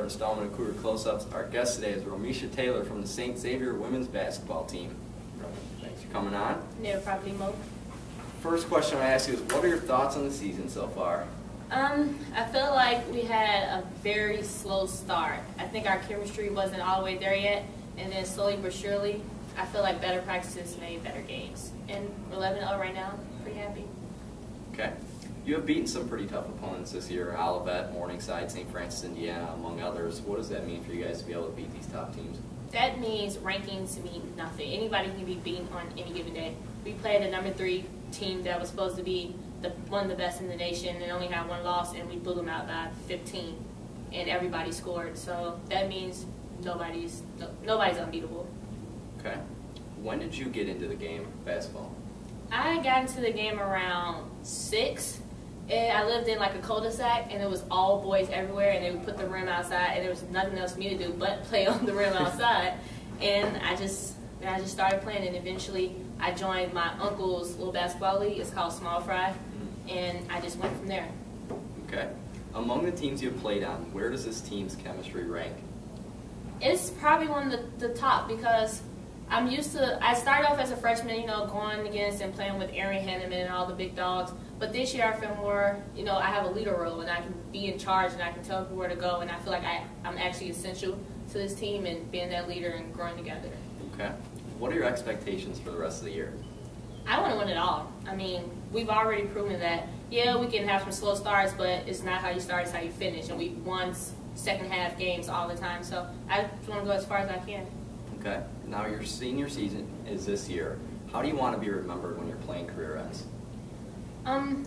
installment of Cougar Close-Ups. Our guest today is Romisha Taylor from the Saint Xavier women's basketball team. Thanks for coming on. No problem, Mo. First question I ask you is, what are your thoughts on the season so far? I feel like we had a very slow start. I think our chemistry wasn't all the way there yet, and then slowly but surely, I feel like better practices made better games. And we're 11-0 right now. Pretty happy. Okay. You have beaten some pretty tough opponents this year: Olivet, Morningside, St. Francis, Indiana, among others. What does that mean for you guys to be able to beat these top teams? That means rankings mean nothing. Anybody can be beaten on any given day. We played a number 3 team that was supposed to be one of the best in the nation and only had one loss, and we blew them out by 15, and everybody scored. So that means nobody's unbeatable. Okay. When did you get into the game of basketball? I got into the game around 6. And I lived in like a cul-de-sac, and it was all boys everywhere, and they would put the rim outside, and there was nothing else for me to do but play on the rim outside. And I just started playing, and eventually I joined my uncle's little basketball league. It's called Small Fry, and I just went from there. Okay. Among the teams you've played on, where does this team's chemistry rank? It's probably one of the top, because I started off as a freshman, going against and playing with Aaron Hanneman and all the big dogs. But this year I feel more, I have a leader role, and I can be in charge, and I can tell people where to go, and I feel like I'm actually essential to this team and being that leader and growing together. Okay. What are your expectations for the rest of the year? I want to win it all. I mean, we've already proven that, yeah, we can have some slow starts, but it's not how you start, it's how you finish. And we won second half games all the time, so I just want to go as far as I can. Okay. Now your senior season is this year. How do you want to be remembered when your playing career ends? I'm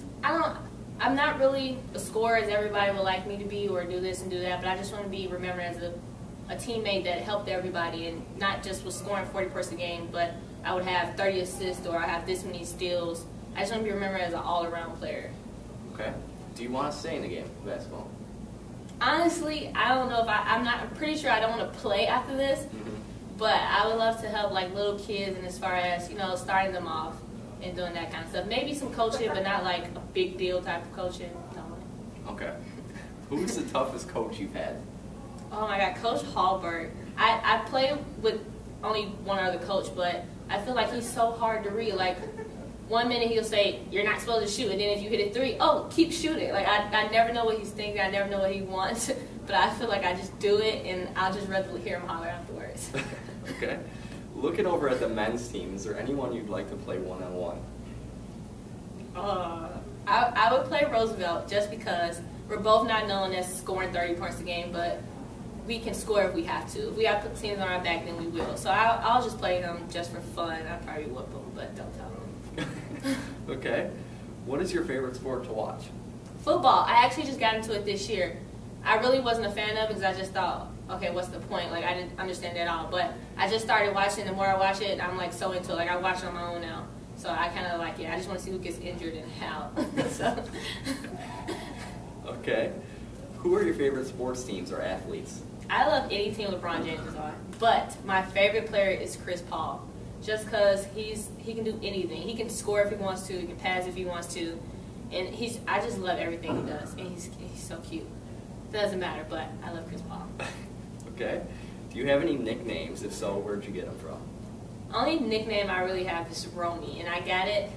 not really a scorer as everybody would like me to be, or do this and do that, but I just want to be remembered as a teammate that helped everybody, and not just was scoring 40 points a game, but I would have 30 assists, or I have this many steals. I just want to be remembered as an all-around player. Okay. Do you want to stay in the game of basketball? Honestly, I don't know if I'm pretty sure I don't want to play after this, but I would love to help like little kids, and as far as, starting them off and doing that kind of stuff. Maybe some coaching, but not like a big deal type of coaching. No. Okay. Who's the toughest coach you've had? Oh my God, Coach Hallberg. I play with only one other coach, but I feel like he's so hard to read. Like, 1 minute he'll say, you're not supposed to shoot, and then if you hit a 3, oh, keep shooting. Like, I never know what he's thinking, I never know what he wants, but I feel like I just do it, and I'll just rather hear him holler afterwards. Okay. Looking over at the men's team, is there anyone you'd like to play one-on-one? I would play Roosevelt, just because we're both not known as scoring 30 points a game, but we can score if we have to. If we have teams on our back, then we will. So I'll just play him just for fun. I'll probably whoop him, but don't tell him. Okay. What is your favorite sport to watch? Football. I actually just got into it this year. I really wasn't a fan of it because I just thought, okay, what's the point? Like, I didn't understand it at all. But I just started watching. The more I watch it, I'm like so into it. Like, I watch it on my own now. So I kind of like it. I just want to see who gets injured and how. So. Okay. Who are your favorite sports teams or athletes? I love any team LeBron James is on. But my favorite player is Chris Paul. Just because he can do anything. He can score if he wants to. He can pass if he wants to. And I just love everything he does. And he's so cute. Doesn't matter, but I love Chris Paul. Okay. Do you have any nicknames? If so, where'd you get them from? Only nickname I really have is Romy, and I got it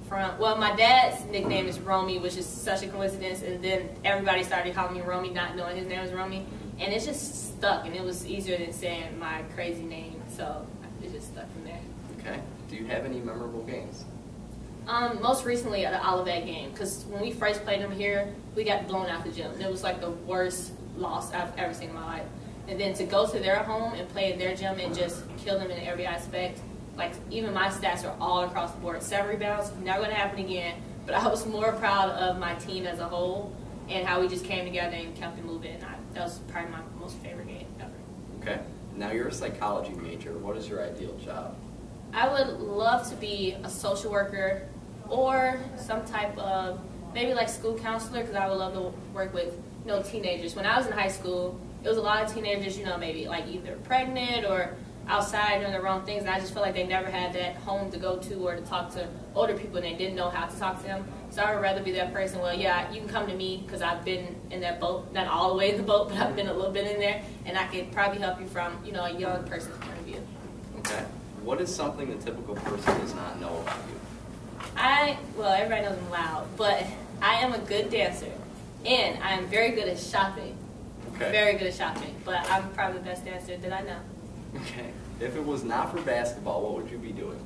from, well, my dad's nickname is Romy, which is such a coincidence, and then everybody started calling me Romy, not knowing his name was Romy, and it just stuck, and it was easier than saying my crazy name, so it just stuck from there. Okay. Do you have any memorable games? Most recently at the Olivet game, because when we first played them here, we got blown out the gym. It was like the worst loss I've ever seen in my life. And then to go to their home and play in their gym and just kill them in every aspect, like even my stats are all across the board. 7 rebounds, never going to happen again. But I was more proud of my team as a whole and how we just came together and kept it moving. That was probably my most favorite game ever. Okay. Now you're a psychology major. What is your ideal job? I would love to be a social worker or some type of, maybe like school counselor, because I would love to work with, teenagers. When I was in high school, it was a lot of teenagers, maybe like either pregnant or outside doing the wrong things. And I just felt like they never had that home to go to or to talk to older people, and they didn't know how to talk to them. So I would rather be that person. Well, yeah, you can come to me because I've been in that boat, not all the way in the boat, but I've been a little bit in there, and I could probably help you from, you know, a young person's point of view. Okay. What is something the typical person does not know about you? Well, everybody knows I'm loud, but I am a good dancer, and I am very good at shopping. Okay. Very good at shopping, but I'm probably the best dancer that I know. Okay. If it was not for basketball, what would you be doing?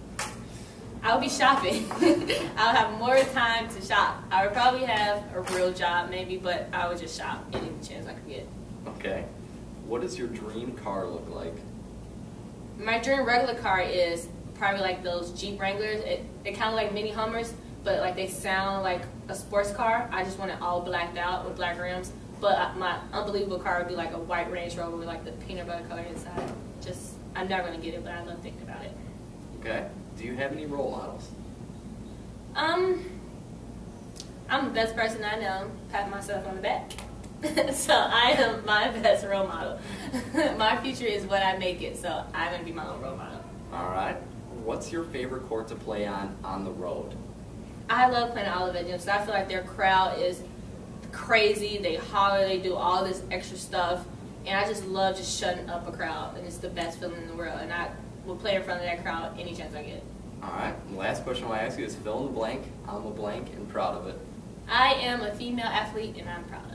I would be shopping. I would have more time to shop. I would probably have a real job maybe, but I would just shop any chance I could get. Okay. What does your dream car look like? My dream regular car is probably like those Jeep Wranglers. They're kind of like mini Hummers, but like they sound like a sports car. I just want it all blacked out with black rims. But my unbelievable car would be like a white Range Rover with like the peanut butter color inside. Just, I'm never going to get it, but I love thinking about it. Okay. Do you have any role models? I'm the best person I know, pat myself on the back. So I am my best role model. My future is what I make it, so I'm going to be my own role model. All right. What's your favorite court to play on the road? I love playing at Olivet Gym, so I feel like their crowd is crazy. They holler, they do all this extra stuff, and I just love just shutting up a crowd, and it's the best feeling in the world, and I will play in front of that crowd any chance I get. All right. The last question I'll ask you is fill in the blank. I'm a blank and proud of it. I am a female athlete, and I'm proud of it.